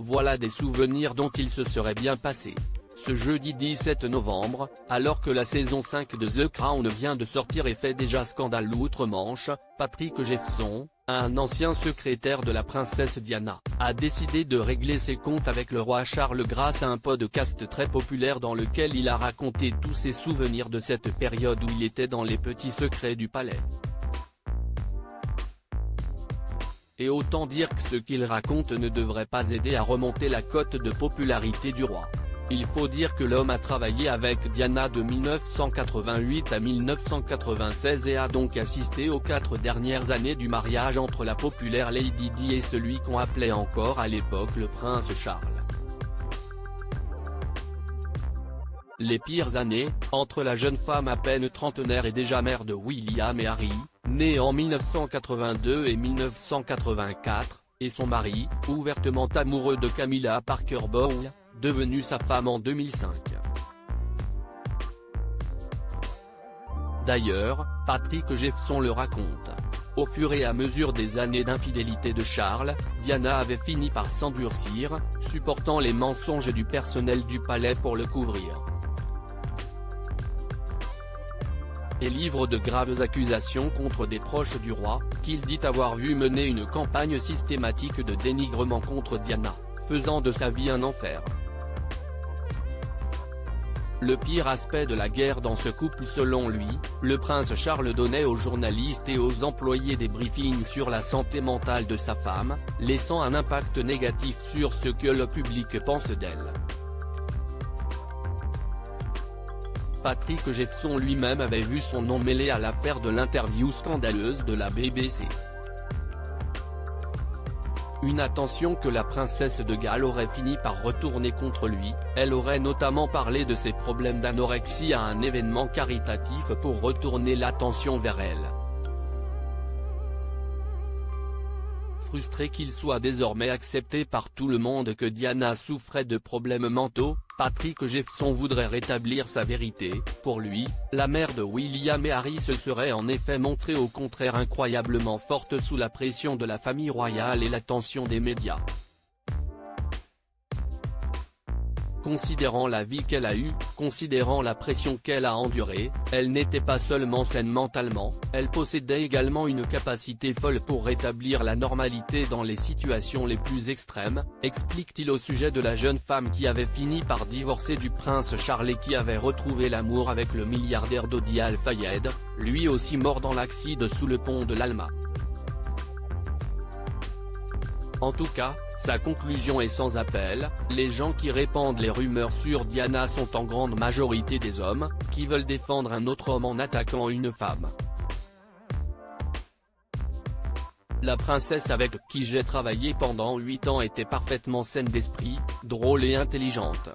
Voilà des souvenirs dont il se serait bien passé. Ce jeudi 17 novembre, alors que la saison 5 de The Crown vient de sortir et fait déjà scandale outre-Manche, Patrick Jefferson, un ancien secrétaire de la princesse Diana, a décidé de régler ses comptes avec le roi Charles grâce à un podcast très populaire dans lequel il a raconté tous ses souvenirs de cette période où il était dans les petits secrets du palais. Et autant dire que ce qu'il raconte ne devrait pas aider à remonter la cote de popularité du roi. Il faut dire que l'homme a travaillé avec Diana de 1988 à 1996 et a donc assisté aux 4 dernières années du mariage entre la populaire Lady Di et celui qu'on appelait encore à l'époque le prince Charles. Les pires années, entre la jeune femme à peine trentenaire et déjà mère de William et Harry, nés en 1982 et 1984, et son mari, ouvertement amoureux de Camilla Parker Bowles, devenue sa femme en 2005. D'ailleurs, Patrick Jefferson le raconte. Au fur et à mesure des années d'infidélité de Charles, Diana avait fini par s'endurcir, supportant les mensonges du personnel du palais pour le couvrir. Et livre de graves accusations contre des proches du roi, qu'il dit avoir vu mener une campagne systématique de dénigrement contre Diana, faisant de sa vie un enfer. Le pire aspect de la guerre dans ce couple selon lui, le prince Charles donnait aux journalistes et aux employés des briefings sur la santé mentale de sa femme, laissant un impact négatif sur ce que le public pense d'elle. Patrick Jefferson lui-même avait vu son nom mêlé à l'affaire de l'interview scandaleuse de la BBC. Une attention que la princesse de Galles aurait fini par retourner contre lui, elle aurait notamment parlé de ses problèmes d'anorexie à un événement caritatif pour retourner l'attention vers elle. Frustré qu'il soit désormais accepté par tout le monde que Diana souffrait de problèmes mentaux, Patrick Jefferson voudrait rétablir sa vérité. Pour lui, la mère de William et Harry se serait en effet montrée au contraire incroyablement forte sous la pression de la famille royale et l'attention des médias. Considérant la vie qu'elle a eue, considérant la pression qu'elle a endurée, elle n'était pas seulement saine mentalement, elle possédait également une capacité folle pour rétablir la normalité dans les situations les plus extrêmes, explique-t-il au sujet de la jeune femme qui avait fini par divorcer du prince Charles et qui avait retrouvé l'amour avec le milliardaire Dodi Al-Fayed, lui aussi mort dans l'accident sous le pont de l'Alma. En tout cas, sa conclusion est sans appel, les gens qui répandent les rumeurs sur Diana sont en grande majorité des hommes, qui veulent défendre un autre homme en attaquant une femme. La princesse avec qui j'ai travaillé pendant 8 ans était parfaitement saine d'esprit, drôle et intelligente.